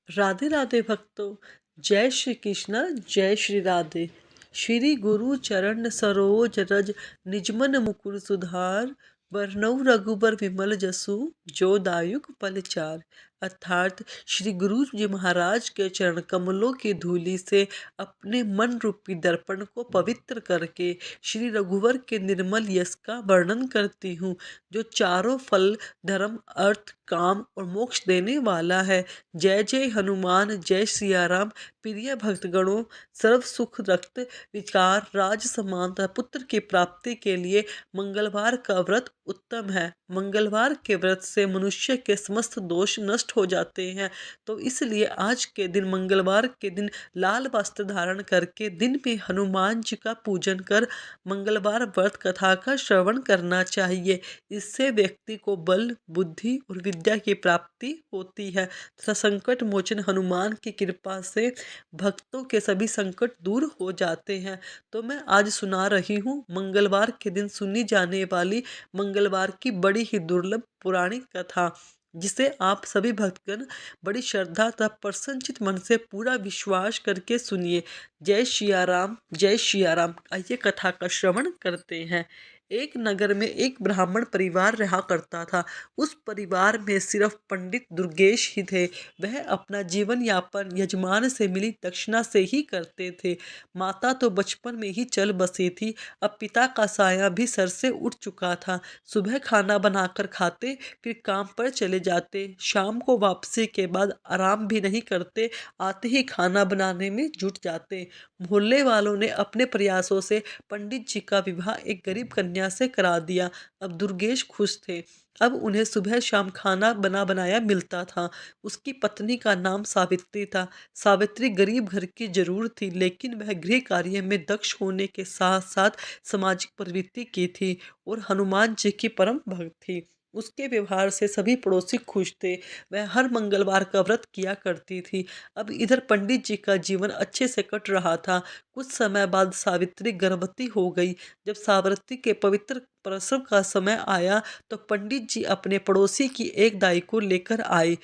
राधे राधे भक्तों। जय श्री कृष्ण, जय श्री राधे। श्री गुरु चरण सरोज रज, निजमन मुकुर सुधार। बरनउँ रघुबर विमल जसु, जो दायुक फलचार। अर्थात श्री गुरु जी महाराज के चरण कमलों की धूलि से अपने मन रूपी दर्पण को पवित्र करके श्री रघुवर के निर्मल यश का वर्णन करती हूँ, जो चारों फल धर्म अर्थ काम और मोक्ष देने वाला है। जय जय हनुमान, जय सिया राम। प्रिय भक्तगणों, सर्व सुख रक्त विकार राज समानता पुत्र की प्राप्ति के लिए मंगलवार का व्रत उत्तम है। मंगलवार के व्रत से मनुष्य के समस्त दोष नष्ट हो जाते हैं। तो इसलिए आज के दिन, मंगलवार के दिन, लाल वस्त्र धारण करके दिन में हनुमान जी का पूजन कर मंगलवार व्रत कथा का श्रवण करना चाहिए। इससे व्यक्ति को बल, बुद्धि और विद्या की प्राप्ति होती है तथा संकट मोचन हनुमान की कृपा से भक्तों के सभी संकट दूर हो जाते हैं। तो मैं आज सुना रही हूँ मंगलवार के दिन सुनी जाने वाली मंगलवार की बड़ी ही दुर्लभ पुराणिक कथा, जिसे आप सभी भक्तगण बड़ी श्रद्धा तथा प्रसन्नचित मन से पूरा विश्वास करके सुनिए। जय सिया राम, जय सिया राम। आइए कथा का श्रवण करते हैं। एक नगर में एक ब्राह्मण परिवार रहा करता था। उस परिवार में सिर्फ पंडित दुर्गेश ही थे। वह अपना जीवन यापन यजमान से मिली दक्षिणा से ही करते थे। माता तो बचपन में ही चल बसी थी। अब पिता का साया भी सर से उठ चुका था। सुबह खाना बनाकर खाते, फिर काम पर चले जाते। शाम को वापसी के बाद आराम भी नहीं करते, आते ही खाना बनाने में जुट जाते। मोहल्ले वालों ने अपने प्रयासों से पंडित जी का विवाह एक गरीब कन्या से करा दिया। अब दुर्गेश खुश थे। अब उन्हें सुबह शाम खाना बना बनाया मिलता था। उसकी पत्नी का नाम सावित्री था। सावित्री गरीब घर की जरूर थी, लेकिन वह गृह कार्य में दक्ष होने के साथ साथ सामाजिक प्रवृत्ति की थी और हनुमान जी की परम भक्त थी। उसके व्यवहार से सभी पड़ोसी खुश थे। वह हर मंगलवार का व्रत किया करती थी। अब इधर पंडित जी का जीवन अच्छे से कट रहा था। कुछ समय बाद सावित्री गर्भवती हो गई। जब सावित्री के पवित्र प्रसव का समय आया तो पंडित जी अपने पड़ोसी की एक दाई को लेकर आए।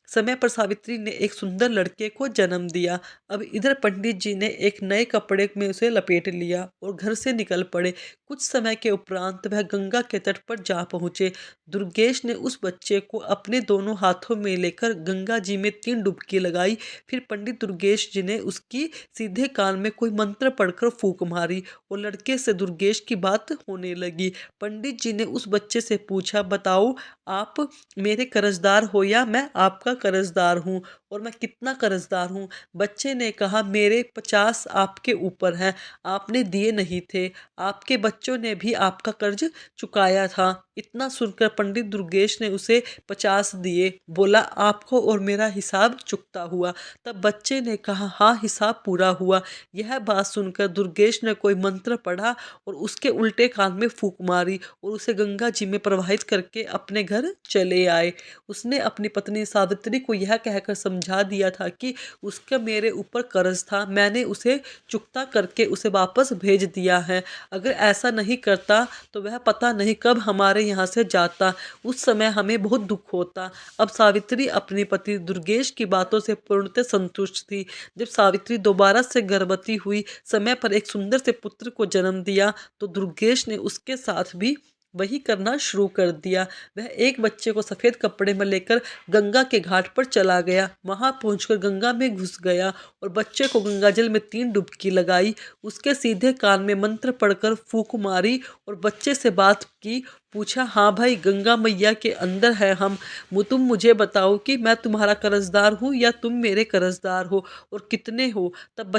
समय पर सावित्री ने एक सुंदर लड़के को जन्म दिया। अब इधर पंडित जी ने एक नए कपड़े में उसे लपेट लिया और घर से निकल पड़े। कुछ समय के उपरांत वह गंगा के तट पर जा पहुंचे। दुर्गेश ने उस बच्चे को अपने दोनों हाथों में लेकर गंगा जी में 3 डुबकी लगाई। फिर पंडित दुर्गेश जी ने उसकी सीधे कान में कोई मंत्र पढ़कर फूंक मारी और लड़के से दुर्गेश की बात होने लगी। पंडित जी ने उस बच्चे से पूछा, बताओ आप मेरे कर्जदार हो या मैं आपका कर्जदार हूँ, और मैं कितना कर्जदार हूँ। बच्चे ने कहा, मेरे 50 आपके ऊपर हैं, आपने दिए नहीं थे। आपके बच्चों ने भी आपका कर्ज चुकाया था। इतना सुनकर पंडित दुर्गेश ने उसे 50 दिए। बोला, आपको और मेरा हिसाब चुकता हुआ। तब बच्चे ने कहा, हाँ, हिसाब पूरा हुआ। यह बात सुनकर दुर्गेश ने कोई मंत्र पढ़ा और उसके उल्टे कान में फूंक मारी और उसे गंगा जी में प्रवाहित करके अपने घर चले आए। उसने अपनी पत्नी सावित्री को यह कहकर समझा दिया था कि उसका मेरे ऊपर कर्ज था, मैंने उसे चुकता करके उसे वापस भेज दिया है। अगर ऐसा नहीं करता तो वह पता नहीं कब हमारे यहाँ से जाता। उस समय हमें बहुत दुख होता। अब सावित्री अपने पति दुर्गेश की बातों से पूर्णतः संतुष्ट थी। जब सावित्री दोबारा से गर्भवती हुई, समय पर एक सुंदर से पुत्र को जन्म दिया, तो दुर्गेश ने उसके साथ भी वही करना शुरू कर दिया। वह एक बच्चे को सफ़ेद कपड़े में लेकर गंगा के घाट पर चला गया। वहां पहुंचकर गंगा में घुस गया और बच्चे को गंगाजल में 3 डुबकी लगाई। उसके सीधे कान में मंत्र पढ़कर फूंक मारी और बच्चे से बात की। पूछा, हाँ भाई, गंगा मैया के अंदर है हम, तुम मुझे बताओ कि मैं तुम्हारा कर्जदार हूँ या तुम मेरे कर्जदार हो, और कितने हो। तब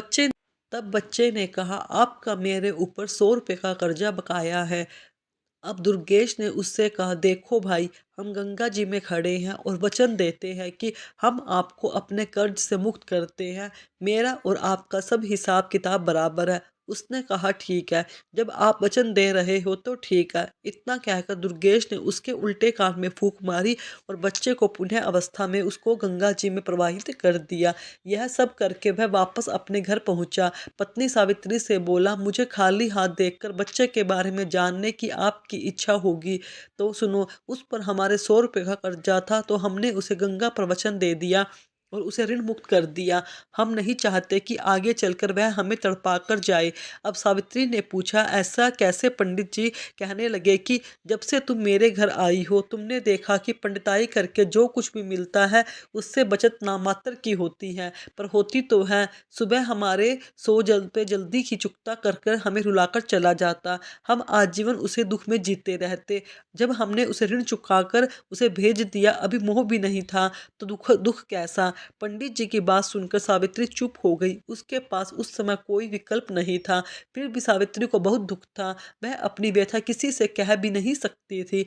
बच्चे ने कहा, आपका मेरे ऊपर 100 रुपये का कर्जा बकाया है। अब दुर्गेश ने उससे कहा, देखो भाई, हम गंगा जी में खड़े हैं और वचन देते हैं कि हम आपको अपने कर्ज से मुक्त करते हैं। मेरा और आपका सब हिसाब किताब बराबर है। उसने कहा, ठीक है, जब आप वचन दे रहे हो तो ठीक है। इतना कहकर दुर्गेश ने उसके उल्टे कान में फूंक मारी और बच्चे को पुनः अवस्था में उसको गंगा जी में प्रवाहित कर दिया। यह सब करके वह वापस अपने घर पहुंचा। पत्नी सावित्री से बोला, मुझे खाली हाथ देखकर बच्चे के बारे में जानने की आपकी इच्छा होगी तो सुनो, उस पर हमारे 100 रुपये का कर्जा था, तो हमने उसे गंगा पर वचन दे दिया और उसे ऋण मुक्त कर दिया। हम नहीं चाहते कि आगे चलकर वह हमें तड़पा कर जाए। अब सावित्री ने पूछा, ऐसा कैसे? पंडित जी कहने लगे कि जब से तुम मेरे घर आई हो तुमने देखा कि पंडिताई करके जो कुछ भी मिलता है उससे बचत नामात्र की होती है, पर होती तो है। सुबह हमारे सो पे जल्दी ही चुकता कर कर हमें रुलाकर चला जाता। हम आजीवन उसे दुख में जीते रहते। जब हमने उसे ऋण चुकाकर उसे भेज दिया, अभी मोह भी नहीं था तो दुख दुख कैसा? पंडित जी की बात सुनकर सावित्री चुप हो गई। उसके पास उस समय कोई विकल्प नहीं था। फिर भी सावित्री को बहुत दुख था। वह अपनी व्यथा किसी से कह भी नहीं सकती थी,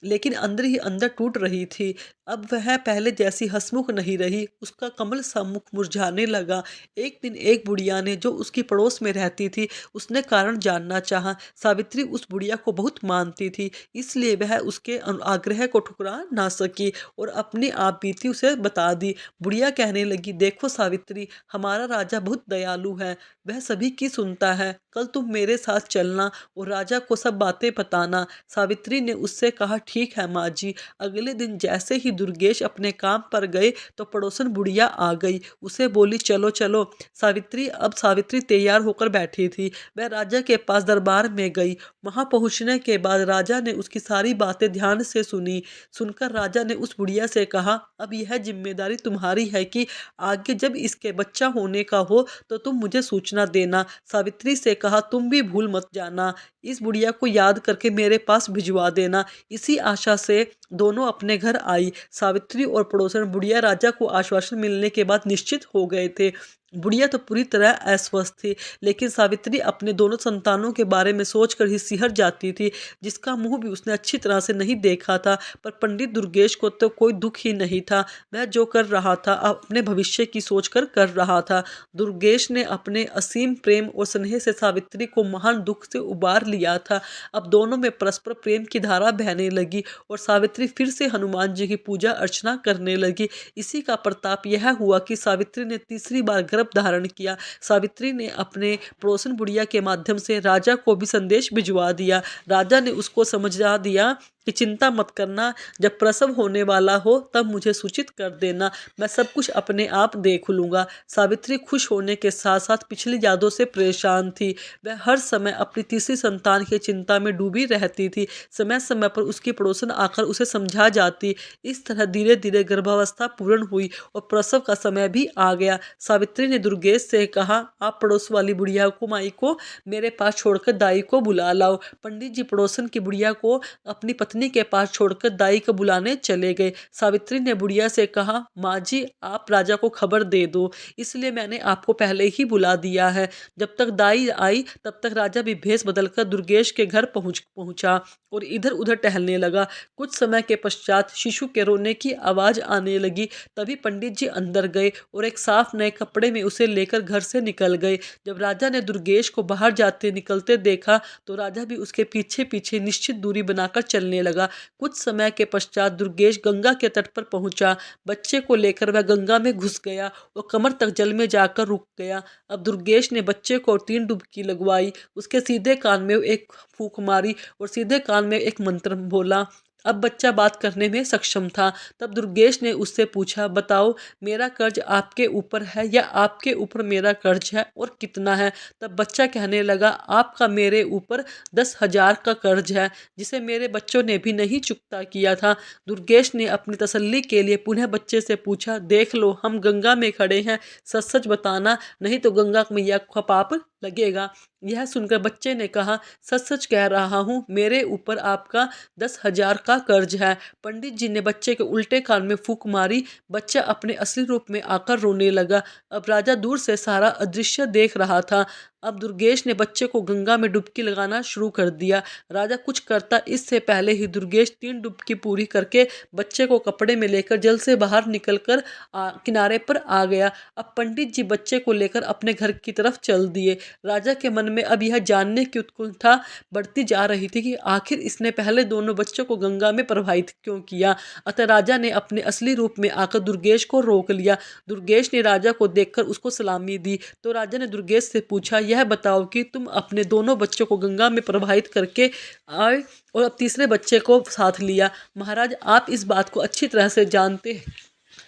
लेकिन अंदर ही अंदर टूट रही थी। अब वह पहले जैसी हंसमुख नहीं रही। उसका कमल सा मुख मुरझाने लगा। एक दिन एक बुढ़िया ने, जो उसकी पड़ोस में रहती थी, उसने कारण जानना चाहा। सावित्री उस बुढ़िया को बहुत मानती थी, इसलिए वह उसके आग्रह को ठुकरा ना सकी और अपनी आप बीती उसे बता दी। बुढ़िया कहने लगी, देखो सावित्री, हमारा राजा बहुत दयालु है। वह सभी की सुनता है। कल तुम मेरे साथ चलना और राजा को सब बातें बताना। सावित्री ने उससे कहा, ठीक है माँ जी। अगले दिन जैसे ही दुर्गेश अपने काम पर गए तो पड़ोसन बुढ़िया आ गई। उसे बोली, चलो चलो। सावित्री तैयार होकर बैठी थी। वह राजा के पास दरबार में गई। वहां पहुंचने के बाद राजा ने उसकी सारी बातें ध्यान से सुनी। सुनकर राजा ने उस बुढ़िया से कहा, अब यह जिम्मेदारी तुम्हारी है कि आगे जब इसके बच्चा होने का हो तो तुम मुझे सूचना देना। सावित्री से कहा, तुम भी भूल मत जाना। इस बुढ़िया को याद करके मेरे पास भिजवा देना। इसी आशा से दोनों अपने घर आई। सावित्री और पड़ोसन बुढ़िया राजा को आश्वासन मिलने के बाद निश्चित हो गए थे। बुढ़िया तो पूरी तरह अस्वस्थ थी, लेकिन सावित्री अपने दोनों संतानों के बारे में सोचकर ही सिहर जाती थी, जिसका मुंह भी उसने अच्छी तरह से नहीं देखा था। पर पंडित दुर्गेश को तो कोई दुख ही नहीं था। वह जो कर रहा था अपने भविष्य की सोचकर कर रहा था। दुर्गेश ने अपने असीम प्रेम और स्नेह से सावित्री को महान दुख से उबार लिया था। अब दोनों में परस्पर प्रेम की धारा बहने लगी और सावित्री फिर से हनुमान जी की पूजा अर्चना करने लगी। इसी का प्रताप यह हुआ कि सावित्री ने तीसरी बार गर्भ धारण किया। सावित्री ने अपने पड़ोसन बुढ़िया के माध्यम से राजा को भी संदेश भिजवा दिया। राजा ने उसको समझा दिया कि चिंता मत करना, जब प्रसव होने वाला हो तब मुझे सूचित कर देना, मैं सब कुछ अपने आप देख लूँगा। सावित्री खुश होने के साथ साथ पिछली यादों से परेशान थी। वह हर समय अपनी तीसरी संतान की चिंता में डूबी रहती थी। समय समय पर उसकी पड़ोसन आकर उसे समझा जाती। इस तरह धीरे धीरे गर्भावस्था पूर्ण हुई और प्रसव का समय भी आ गया। सावित्री ने दुर्गेश से कहा, आप पड़ोस वाली बुढ़िया को, माई को मेरे पास छोड़कर दाई को बुला लाओ। पंडित जी पड़ोसन की बुढ़िया को अपनी पत्नी के पास छोड़कर दाई को बुलाने चले गए। सावित्री ने बुढ़िया से कहा, माँ जी, आप राजा को खबर दे दो, इसलिए मैंने आपको पहले ही बुला दिया है। जब तक दाई आई तब तक राजा भी भेष बदलकर दुर्गेश के घर पहुंचा और इधर उधर टहलने लगा। कुछ समय के पश्चात शिशु के रोने की आवाज आने लगी। तभी पंडित जी अंदर गए और एक साफ नए कपड़े में उसे लेकर घर से निकल गए। जब राजा ने दुर्गेश को बाहर जाते निकलते देखा तो राजा भी उसके पीछे पीछे निश्चित दूरी बनाकर चलने लगा। कुछ समय के पश्चात दुर्गेश गंगा के तट पर पहुंचा। बच्चे को लेकर वह गंगा में घुस गया और कमर तक जल में जाकर रुक गया। अब दुर्गेश ने बच्चे को 3 डुबकी लगवाई, उसके सीधे कान में एक फूंक मारी और सीधे कान में एक मंत्र बोला। अब बच्चा बात करने में सक्षम था। तब दुर्गेश ने उससे पूछा, बताओ, मेरा कर्ज आपके ऊपर है या आपके ऊपर मेरा कर्ज है और कितना है? तब बच्चा कहने लगा, आपका मेरे ऊपर 10,000 का कर्ज है, जिसे मेरे बच्चों ने भी नहीं चुकता किया था। दुर्गेश ने अपनी तसल्ली के लिए पुनः बच्चे से पूछा, देख लो, हम गंगा में खड़े हैं, सच सच बताना, नहीं तो गंगा मैया का पाप लगेगा। यह सुनकर बच्चे ने कहा, सच सच कह रहा हूँ, मेरे ऊपर आपका 10,000 का कर्ज है। पंडित जी ने बच्चे के उल्टे कान में फूंक मारी। बच्चा अपने असली रूप में आकर रोने लगा। अब राजा दूर से सारा अदृश्य देख रहा था। अब दुर्गेश ने बच्चे को गंगा में डुबकी लगाना शुरू कर दिया। राजा कुछ करता इससे पहले ही दुर्गेश 3 डुबकी पूरी करके बच्चे को कपड़े में लेकर जल से बाहर निकलकर किनारे पर आ गया। अब पंडित जी बच्चे को लेकर अपने घर की तरफ चल दिए। राजा के मन में अब यह जानने की उत्कंठा बढ़ती जा रही थी कि आखिर इसने पहले दोनों बच्चों को गंगा में प्रवाहित क्यों किया। अतः राजा ने अपने असली रूप में आकर दुर्गेश को रोक लिया। दुर्गेश ने राजा को देखकर उसको सलामी दी तो राजा ने दुर्गेश से पूछा, यह बताओ कि तुम अपने दोनों बच्चों को गंगा में प्रवाहित करके आए और अब तीसरे बच्चे को साथ लिया। महाराज, आप इस बात को अच्छी तरह से जानते हैं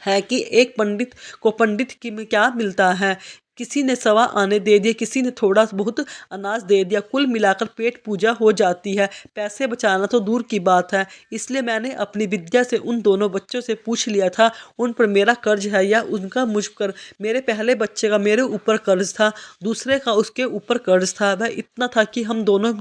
है कि एक पंडित को पंडित की में क्या मिलता है। किसी ने सवा आने दे दिए, किसी ने थोड़ा बहुत अनाज दे दिया, कुल मिलाकर पेट पूजा हो जाती है। पैसे बचाना तो दूर की बात है। इसलिए मैंने अपनी विद्या से उन दोनों बच्चों से पूछ लिया था उन पर मेरा कर्ज है या उनका मुझ पर। मेरे पहले बच्चे का मेरे ऊपर कर्ज था, दूसरे का उसके ऊपर कर्ज था। वह इतना था कि हम दोनों,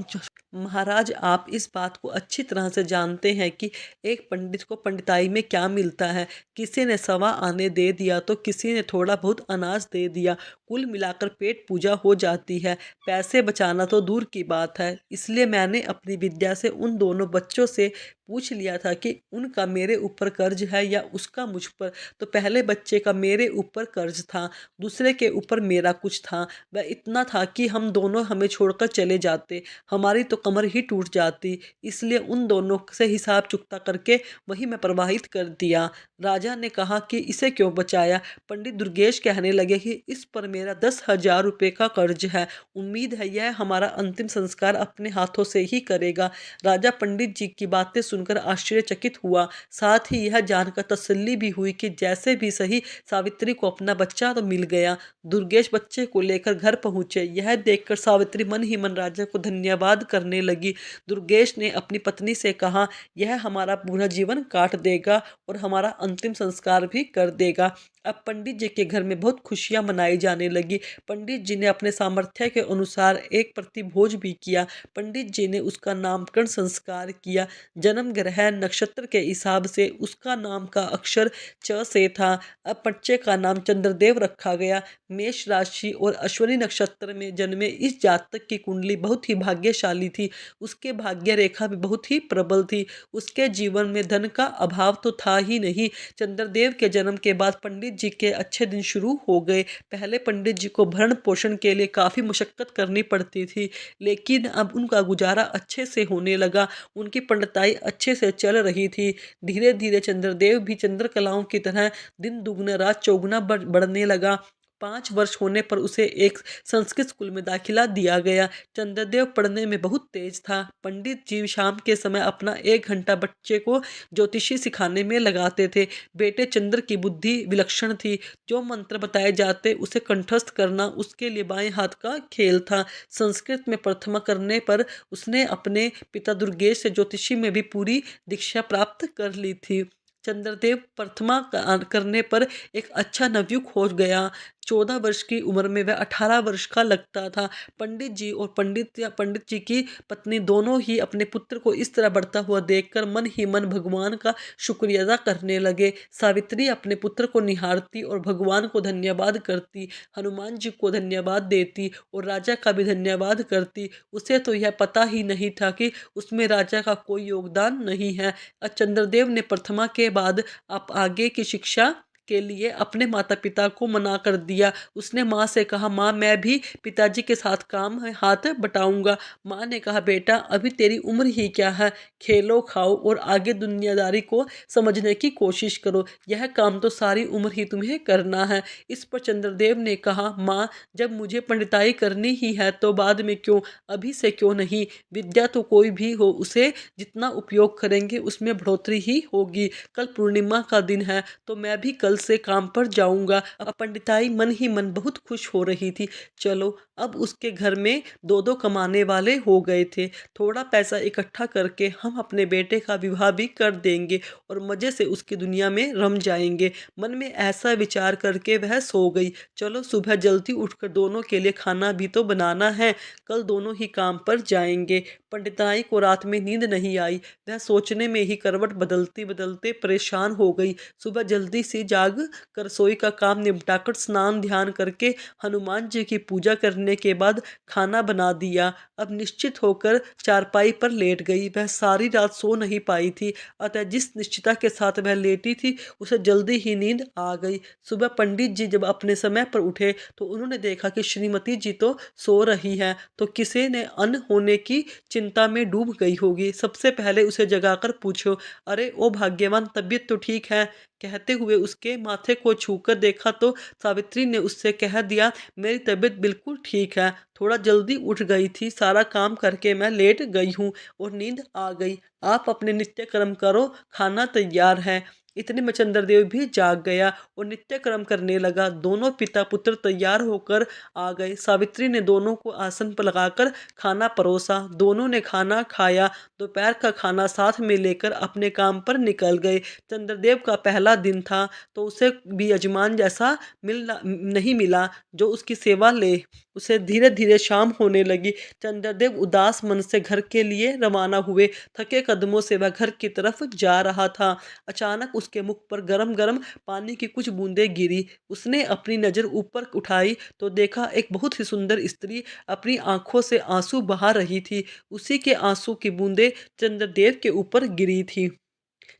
महाराज आप इस बात को अच्छी तरह से जानते हैं कि एक पंडित को पंडिताई में क्या मिलता है। किसी ने सवा आने दे दिया तो किसी ने थोड़ा बहुत अनाज दे दिया, कुल मिलाकर पेट पूजा हो जाती है। पैसे बचाना तो दूर की बात है। इसलिए मैंने अपनी विद्या से उन दोनों बच्चों से पूछ लिया था कि उनका मेरे ऊपर कर्ज है या उसका मुझ पर। तो पहले बच्चे का मेरे ऊपर कर्ज था, दूसरे के ऊपर मेरा कुछ था। वह इतना था कि हम दोनों हमें छोड़कर चले जाते, हमारी तो कमर ही टूट जाती। इसलिए उन दोनों से हिसाब चुकता करके वही मैं प्रवाहित कर दिया। राजा ने कहा कि इसे क्यों बचाया। पंडित दुर्गेश कहने लगे कि इस पर मेरा 10,000 रुपये का कर्ज है। उम्मीद है यह हमारा अंतिम संस्कार अपने हाथों से ही करेगा। राजा पंडित जी की बातें सुनकर आश्चर्यचकित हुआ, साथ ही यह जानकर तसल्ली भी हुई कि जैसे भी सही सावित्री को अपना बच्चा तो मिल गया। दुर्गेश बच्चे को लेकर घर पहुंचे। यह देखकर सावित्री मन ही मन राजा को धन्यवाद करने लगी। दुर्गेश ने अपनी पत्नी से कहा, यह हमारा पूरा जीवन काट देगा और हमारा अंतिम संस्कार भी कर देगा। अब पंडित जी के घर में बहुत खुशियां मनाई जाने लगी। पंडित जी ने अपने सामर्थ्य के अनुसार एक प्रतिभोज भी किया। पंडित जी ने उसका नामकरण संस्कार किया। जन्म ग्रह नक्षत्र के हिसाब से उसका नाम का अक्षर च से था। अब बच्चे का नाम चंद्रदेव रखा गया। मेष राशि और अश्विनी नक्षत्र में जन्मे इस जातक की कुंडली बहुत ही भाग्यशाली थी। उसके भाग्य रेखा भी बहुत ही प्रबल थी। उसके जीवन में धन का अभाव तो था ही नहीं। चंद्रदेव के जन्म के बाद पंडित जी के अच्छे दिन शुरू हो गए। पहले पंडित जी को भरण पोषण के लिए काफ़ी मशक्कत करनी पड़ती थी, लेकिन अब उनका गुजारा अच्छे से होने लगा। उनकी पंडिताई अच्छे से चल रही थी। धीरे धीरे चंद्रदेव भी चंद्रकलाओं की तरह दिन दुगना रात चौगुना बढ़ने लगा। 5 वर्ष होने पर उसे एक संस्कृत स्कूल में दाखिला दिया गया। चंद्रदेव पढ़ने में बहुत तेज था। पंडित जी शाम के समय अपना 1 घंटा बच्चे को ज्योतिषी सिखाने में लगाते थे। बेटे चंद्र की बुद्धि विलक्षण थी। जो मंत्र बताए जाते उसे कंठस्थ करना उसके लिए बाएं हाथ का खेल था। संस्कृत में प्रथमा करने पर उसने अपने पिता दुर्गेश से ज्योतिषी में भी पूरी दीक्षा प्राप्त कर ली थी। चंद्रदेव प्रथमा करने पर एक अच्छा नवयुग हो गया। 14 वर्ष की उम्र में वह 18 वर्ष का लगता था। पंडित जी और पंडित जी की पत्नी दोनों ही अपने पुत्र को इस तरह बढ़ता हुआ देखकर मन ही मन भगवान का शुक्रिया अदा करने लगे। सावित्री अपने पुत्र को निहारती और भगवान को धन्यवाद करती, हनुमान जी को धन्यवाद देती और राजा का भी धन्यवाद करती। उसे तो यह पता ही नहीं था कि उसमें राजा का कोई योगदान नहीं है। चंद्रदेव ने प्रथमा के बाद आप आगे की शिक्षा के लिए अपने माता पिता को मना कर दिया। उसने माँ से कहा, माँ मैं भी पिताजी के साथ काम हाथ बटाऊंगा। माँ ने कहा, बेटा अभी तेरी उम्र ही क्या है, खेलो खाओ और आगे दुनियादारी को समझने की कोशिश करो। यह काम तो सारी उम्र ही तुम्हें करना है। इस पर चंद्रदेव ने कहा, माँ जब मुझे पंडिताई करनी ही है तो बाद में क्यों, अभी से क्यों नहीं। विद्या तो कोई भी हो उसे जितना उपयोग करेंगे उसमें बढ़ोतरी ही होगी। कल पूर्णिमा का दिन है तो मैं भी कल से काम पर जाऊंगा। अब पंडिताई मन ही मन बहुत खुश हो रही थी। चलो अब उसके घर में दो दो कमाने वाले हो गए थे। थोड़ा पैसा इकट्ठा करके हम अपने बेटे का विवाह भी कर देंगे और मज़े से उसकी दुनिया में रम जाएंगे। मन में ऐसा विचार करके वह सो गई। चलो सुबह जल्दी उठकर दोनों के लिए खाना भी तो बनाना है, कल दोनों ही काम पर जाएंगे। पंडिताई को रात में नींद नहीं आई। वह सोचने में ही करवट बदलते बदलते परेशान हो गई। सुबह जल्दी से जाग कर रसोई का काम निपटाकर स्नान ध्यान करके हनुमान जी की पूजा करने के बाद खाना बना दिया। अब निश्चित होकर चारपाई पर लेट गई। वह सारी रात सो नहीं पाई थी, अतः जिस निश्चितता के साथ वह लेटी थी उसे जल्दी ही नींद आ गई। सुबह पंडित जी जब अपने समय पर उठे तो उन्होंने देखा कि श्रीमती जी तो सो रही हैं, तो किसी ने अन्न होने की चिंता में डूब गई होगी। सबसे पहले उसे जगाकर पूछो, अरे ओ भाग्यवान, तबीयत तो ठीक है। कहते हुए उसके माथे को छूकर देखा तो सावित्री ने उससे कह दिया, मेरी तबीयत बिल्कुल ठीक है, थोड़ा जल्दी उठ गई थी, सारा काम करके मैं लेट गई हूँ और नींद आ गई। आप अपने नित्य कर्म करो, खाना तैयार है। इतने में चंद्रदेव भी जाग गया और नित्य कर्म करने लगा। दोनों पिता पुत्र तैयार होकर आ गए। सावित्री ने दोनों को आसन पर लगाकर खाना परोसा। दोनों ने खाना खाया। दोपहर का खाना साथ में लेकर अपने काम पर निकल गए। चंद्रदेव का पहला दिन था तो उसे भी यजमान जैसा नहीं मिला जो उसकी सेवा ले। उसे धीरे धीरे शाम होने लगी। चंद्रदेव उदास मन से घर के लिए रवाना हुए। थके कदमों से वह घर की तरफ जा रहा था। अचानक उसके मुख पर गरम गरम पानी की कुछ बूंदें गिरी। उसने अपनी नज़र ऊपर उठाई तो देखा एक बहुत ही सुंदर स्त्री अपनी आंखों से आंसू बहा रही थी। उसी के आंसू की बूंदें चंद्रदेव के ऊपर गिरी थी।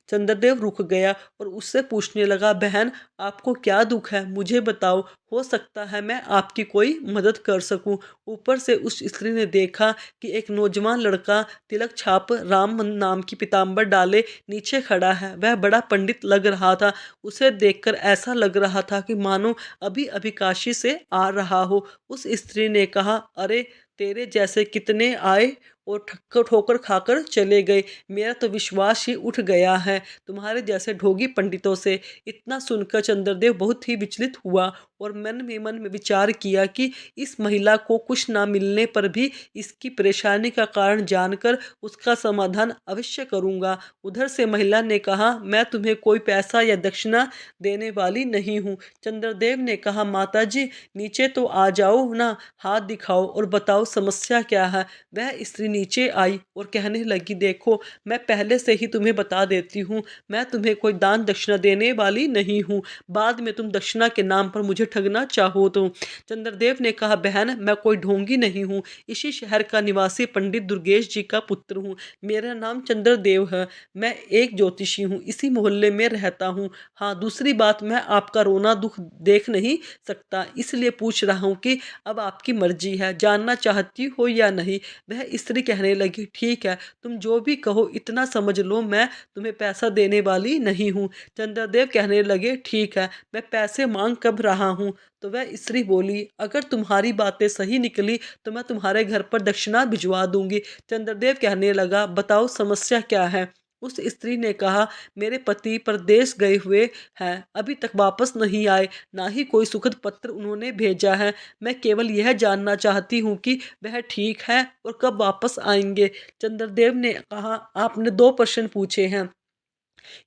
चंद्रदेव रुक गया और उससे पूछने लगा, बहन आपको क्या दुख है, मुझे बताओ, हो सकता है मैं आपकी कोई मदद कर सकूं। ऊपर से उस स्त्री ने देखा कि एक नौजवान लड़का तिलक छाप राम नाम की पीताम्बर डाले नीचे खड़ा है। वह बड़ा पंडित लग रहा था। उसे देखकर ऐसा लग रहा था कि मानो अभी अभी काशी से आ रहा हो। उस स्त्री ने कहा, अरे तेरे जैसे कितने आए और ठोकर खाकर चले गए। मेरा तो विश्वास ही उठ गया है तुम्हारे जैसे ढोंगी पंडितों से। इतना सुनकर चंद्रदेव बहुत ही विचलित हुआ और मन में विचार किया कि इस महिला को कुछ ना मिलने पर भी इसकी परेशानी का कारण जानकर उसका समाधान अवश्य करूंगा। उधर से महिला ने कहा, मैं तुम्हें कोई पैसा या दक्षिणा देने वाली नहीं हूँ। चंद्रदेव ने कहा, माता जी नीचे तो आ जाओ ना, हाथ दिखाओ और बताओ समस्या क्या है। वह स्त्री नीचे आई और कहने लगी, देखो मैं पहले से ही तुम्हें बता देती हूँ, मैं तुम्हें कोई दान दक्षिणा देने वाली नहीं हूँ। बाद में तुम दक्षिणा के नाम पर मुझे ठगना चाहो तो। चंद्रदेव ने कहा, बहन मैं कोई ढोंगी नहीं हूँ, इसी शहर का निवासी पंडित दुर्गेश जी का पुत्र हूँ। मेरा नाम चंद्रदेव है। मैं एक ज्योतिषी हूँ, इसी मोहल्ले में रहता हूँ। हाँ, दूसरी बात, मैं आपका रोना दुख देख नहीं सकता, इसलिए पूछ रहा हूँ कि अब आपकी मर्जी है, जानना चाहती हो या नहीं। वह स्त्री कहने लगी, ठीक है, तुम जो भी कहो इतना समझ लो, मैं तुम्हें पैसा देने वाली नहीं हूँ। चंद्रदेव कहने लगे, ठीक है, मैं पैसे मांग कब रहा हूँ। तो वह स्त्री बोली, अगर तुम्हारी बातें सही निकली तो मैं तुम्हारे घर पर दक्षिणा भिजवा दूंगी। चंद्रदेव कहने लगा, बताओ समस्या क्या है। उस स्त्री ने कहा, मेरे पति परदेश गए हुए हैं, अभी तक वापस नहीं आए, ना ही कोई सुखद पत्र उन्होंने भेजा है। मैं केवल यह जानना चाहती हूँ कि वह ठीक है और कब वापस आएंगे। चंद्रदेव ने कहा, आपने दो प्रश्न पूछे हैं,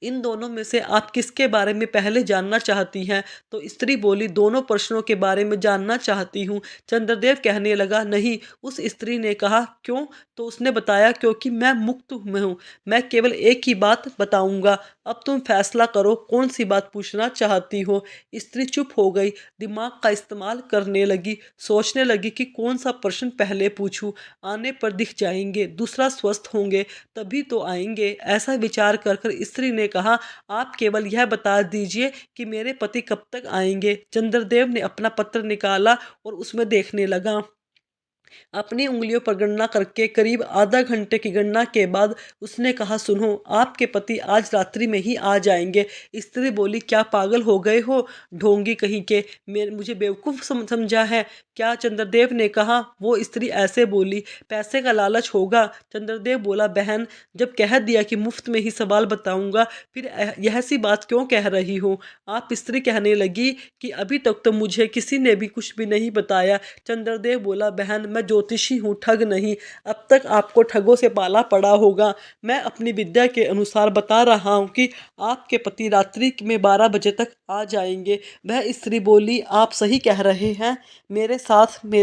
इन दोनों में से आप किसके बारे में पहले जानना चाहती हैं। तो स्त्री बोली, दोनों प्रश्नों के बारे में जानना चाहती हूँ। चंद्रदेव कहने लगा, नहीं। उस स्त्री ने कहा, क्यों। तो उसने बताया, क्योंकि मैं मुक्त में हूँ, मैं केवल एक ही बात बताऊंगा, अब तुम फैसला करो कौन सी बात पूछना चाहती हो। स्त्री चुप हो गई, दिमाग का इस्तेमाल करने लगी, सोचने लगी कि कौन सा प्रश्न पहले पूछूं, आने पर दिख जाएंगे, दूसरा स्वस्थ होंगे तभी तो आएंगे। ऐसा विचार कर कर स्त्री ने कहा, आप केवल यह बता दीजिए कि मेरे पति कब तक आएंगे। चंद्रदेव ने अपना पत्र निकाला और उसमें देखने लगा। अपनी उंगलियों पर गणना करके करीब आधा घंटे की गणना के बाद उसने कहा, सुनो, आपके पति आज रात्रि में ही आ जाएंगे। स्त्री बोली, क्या पागल हो गए हो, ढोंगी कहीं के, मुझे बेवकूफ़ समझा है क्या। चंद्रदेव ने कहा। वो स्त्री ऐसे बोली, पैसे का लालच होगा। चंद्रदेव बोला, बहन जब कह दिया कि मुफ्त में ही सवाल बताऊंगा, फिर यह सी बात क्यों कह रही हो आप। स्त्री कहने लगी कि अभी तक तो मुझे किसी ने भी कुछ भी नहीं बताया। चंद्रदेव बोला, बहन मैं ज्योतिषी हूँ, ठग नहीं, अब तक आपको ठगों से पाला पड़ा होगा। मैं अपनी विद्या के अनुसार बता रहा हूँ कि आपके पति रात्रि में 12 बजे तक आ जाएंगे। वह स्त्री बोली, आप सही कह रहे हैं, मेरे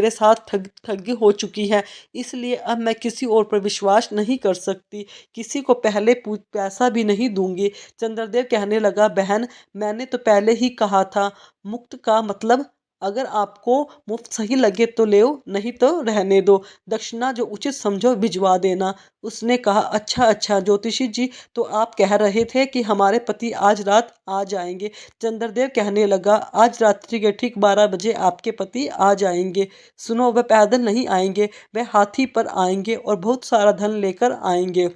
साथ ठगी हो चुकी है, इसलिए अब मैं किसी और पर विश्वास नहीं कर सकती, किसी को पहले पैसा भी नहीं दूंगी। चंद्रदेव कहने लगा, बहन मैंने तो पहले ही कहा था, मुक्त का मतलब, अगर आपको मुफ्त सही लगे तो ले, नहीं तो रहने दो, दक्षिणा जो उचित समझो भिजवा देना। उसने कहा, अच्छा अच्छा ज्योतिषी जी, तो आप कह रहे थे कि हमारे पति आज रात आ जाएंगे। चंद्रदेव कहने लगा, आज रात्रि के ठीक 12 बजे आपके पति आ जाएंगे। सुनो, वह पैदल नहीं आएंगे, वह हाथी पर आएंगे और बहुत सारा धन लेकर आएंगे।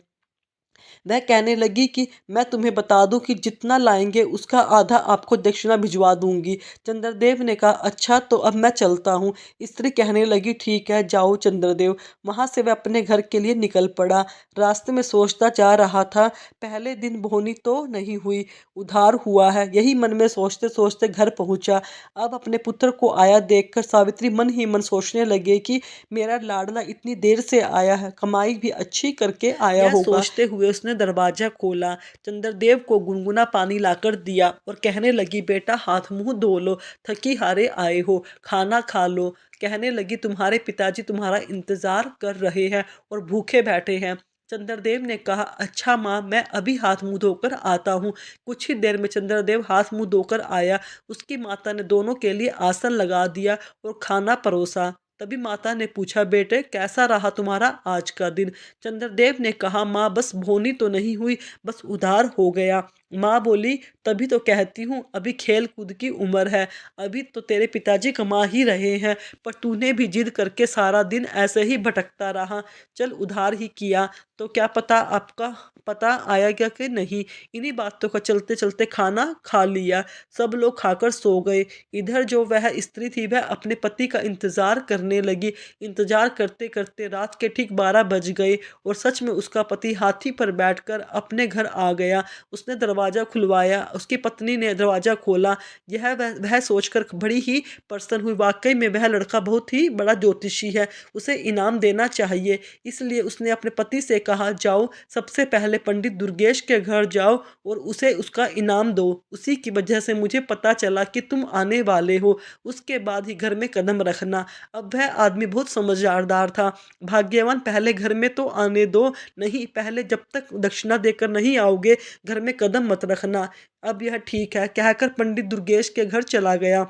वह कहने लगी कि मैं तुम्हें बता दूं कि जितना लाएंगे उसका आधा आपको दक्षिणा भिजवा दूंगी। चंद्रदेव ने कहा अच्छा तो अब मैं चलता हूँ। स्त्री कहने लगी ठीक है जाओ चंद्रदेव। वहां से वह अपने घर के लिए निकल पड़ा। रास्ते में सोचता जा रहा था पहले दिन बोहनी तो नहीं हुई, उधार हुआ है, यही मन में सोचते सोचते घर पहुंचा। अब अपने पुत्र को आया देखकर सावित्री मन ही मन सोचने लगे कि मेरा लाडला इतनी देर से आया है, कमाई भी अच्छी करके आया होगा। सोचते हुए उसने दरवाजा खोला, चंद्रदेव को गुनगुना पानी लाकर दिया और कहने लगी बेटा हाथ मुंह धो लो, थकी हारे आए हो, खाना खा लो। कहने लगी तुम्हारे पिताजी तुम्हारा इंतजार कर रहे हैं और भूखे बैठे हैं। चंद्रदेव ने कहा अच्छा माँ मैं अभी हाथ मुंह धोकर आता हूँ। कुछ ही देर में चंद्रदेव हाथ मुंह धोकर आया। उसकी माता ने दोनों के लिए आसन लगा दिया और खाना परोसा। तभी माता ने पूछा बेटे कैसा रहा तुम्हारा आज का दिन। चंद्रदेव ने कहा माँ बस भोनी तो नहीं हुई, बस उधार हो गया। माँ बोली तभी तो कहती हूँ अभी खेल कूद की उम्र है, अभी तो तेरे पिताजी कमा ही रहे हैं, पर तूने भी जिद करके सारा दिन ऐसे ही भटकता रहा। चल उधार ही किया तो क्या पता आपका पता आया क्या कि नहीं। इन्हीं बातों का चलते चलते खाना खा लिया। सब लोग खाकर सो गए। इधर जो वह स्त्री थी वह अपने पति का इंतजार करने लगी। इंतजार करते करते रात के ठीक 12 बज गए और सच में उसका पति हाथी पर बैठकर अपने घर आ गया। उसने दरवाज़ा खुलवाया, उसकी पत्नी ने दरवाज़ा खोला। वह सोचकर बड़ी ही प्रसन्न हुई, वाकई में वह लड़का बहुत ही बड़ा ज्योतिषी है, उसे इनाम देना चाहिए। इसलिए उसने अपने पति से कहा जाओ सबसे पहले पंडित दुर्गेश के घर जाओ और उसे उसका इनाम दो, उसी की वजह से मुझे पता चला कि तुम आने वाले हो, उसके बाद ही घर में कदम रखना। अब वह आदमी बहुत समझदार था। भाग्यवान पहले घर में तो आने दो, नहीं पहले जब तक दक्षिणा देकर नहीं आओगे घर में कदम मत रखना। अब यह ठीक है कहकर पंडित दुर्गेश के घर चला गया।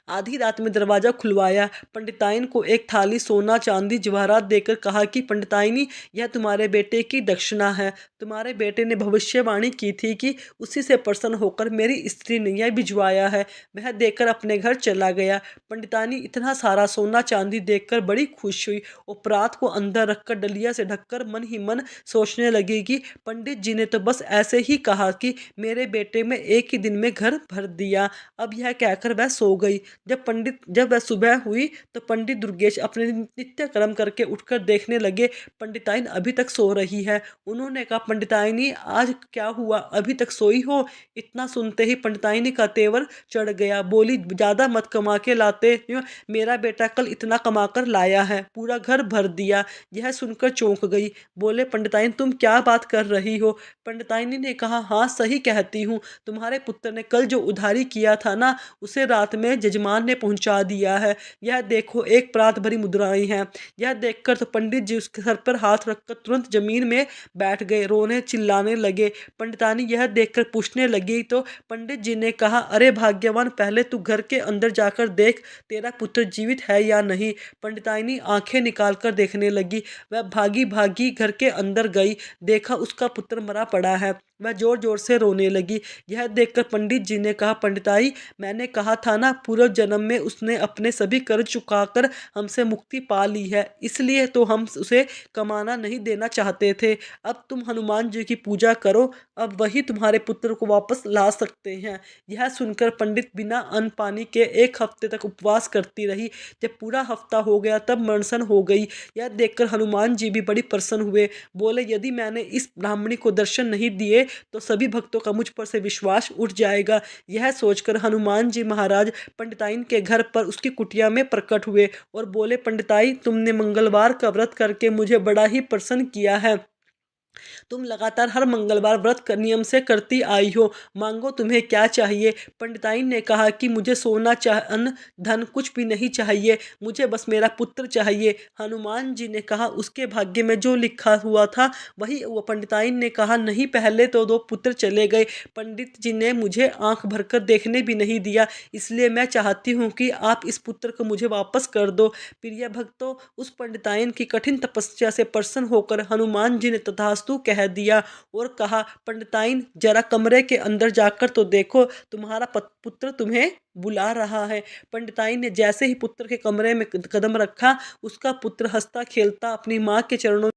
आधी रात में दरवाजा खुलवाया। पंडिताइन को एक थाली सोना चांदी जवाहरात देकर कहा कि पंडिताइनी यह तुम्हारे बेटे की दक्षिणा है। तुम्हारे बेटे ने भविष्यवाणी की थी कि उसी से प्रसन्न होकर मेरी स्त्री ने यह भिजवाया है। वह देकर अपने घर चला गया। पंडितानी इतना सारा सोना चांदी देखकर बड़ी खुश हुई। उपरात को अंदर रखकर डलिया से ढककर मन ही मन सोचने लगी कि पंडित जी ने तो बस ऐसे ही कहा कि मेरे बेटे में एक ही दिन में घर भर दिया। अब यह कहकर वह सो गई। जब वह सुबह हुई तो पंडित दुर्गेश अपने नित्य कर्म करके उठकर देखने लगे पंडिताइन अभी तक सो रही है। उन्होंने कहा पंडिताइनी आज क्या हुआ, अभी तक सोई हो। इतना सुनते ही पंडिताइनी का तेवर चढ़ गया। बोली ज़्यादा मत कमा के लाते हो, मेरा बेटा कल इतना कमा कर लाया है, पूरा घर भर दिया। यह सुनकर चौंक गई। बोले पंडिताइन तुम क्या बात कर रही हो। पंडिताइनी ने कहा हाँ सही कहती हूँ, तुम्हारे पुत्र ने कल जो उधारी किया था ना उसे रात में जजमान ने पहुंचा दिया है। यह देखो एक प्रात भरी मुद्राएं हैं। यह देखकर तो पंडित जी उसके सर पर हाथ रखकर तुरंत जमीन में बैठ गए, रोने चिल्लाने लगे। पंडितानी यह देखकर पूछने लगी तो पंडित जी ने कहा अरे भाग्यवान पहले तू घर के अंदर जाकर देख तेरा पुत्र जीवित है या नहीं। पंडितानी आंखें निकाल कर देखने लगी। वह भागी भागी घर के अंदर गई, देखा उसका पुत्र मरा पड़ा है। वह जोर जोर से रोने लगी। यह देखकर पंडित जी ने कहा पंडिताई मैंने कहा था ना पूर्व जन्म में उसने अपने सभी कर्ज चुकाकर हमसे मुक्ति पा ली है, इसलिए तो हम उसे कमाना नहीं देना चाहते थे। अब तुम हनुमान जी की पूजा करो, अब वही तुम्हारे पुत्र को वापस ला सकते हैं। यह सुनकर पंडित बिना अन्न पानी के एक हफ्ते तक उपवास करती रही। जब पूरा हफ्ता हो गया तब मरणसन हो गई। यह देखकर हनुमान जी भी बड़ी प्रसन्न हुए। बोले यदि मैंने इस ब्राह्मणी को दर्शन नहीं दिए तो सभी भक्तों का मुझ पर से विश्वास उठ जाएगा। यह सोचकर हनुमान जी महाराज पंडिताइन के घर पर उसकी कुटिया में प्रकट हुए और बोले पंडिताई तुमने मंगलवार का व्रत करके मुझे बड़ा ही प्रसन्न किया है। तुम लगातार हर मंगलवार व्रत नियम से करती आई हो, मांगो तुम्हें क्या चाहिए। पंडिताइन ने कहा कि मुझे सोना अन्न धन कुछ भी नहीं चाहिए, मुझे बस मेरा पुत्र चाहिए। हनुमान जी ने कहा उसके भाग्य में जो लिखा हुआ था वही। वो पंडिताइन ने कहा नहीं पहले तो 2 पुत्र चले गए, पंडित जी ने मुझे आंख भरकर देखने भी नहीं दिया, इसलिए मैं चाहती हूँ कि आप इस पुत्र को मुझे वापस कर दो। प्रिय भक्तों उस पंडिताइन की कठिन तपस्या से प्रसन्न होकर हनुमान जी ने तथास्तु कह दिया और कहा पंडिताइन जरा कमरे के अंदर जाकर तो देखो तुम्हारा पुत्र तुम्हें बुला रहा है। पंडिताइन ने जैसे ही पुत्र के कमरे में कदम रखा उसका पुत्र हंसता खेलता अपनी माँ के चरणों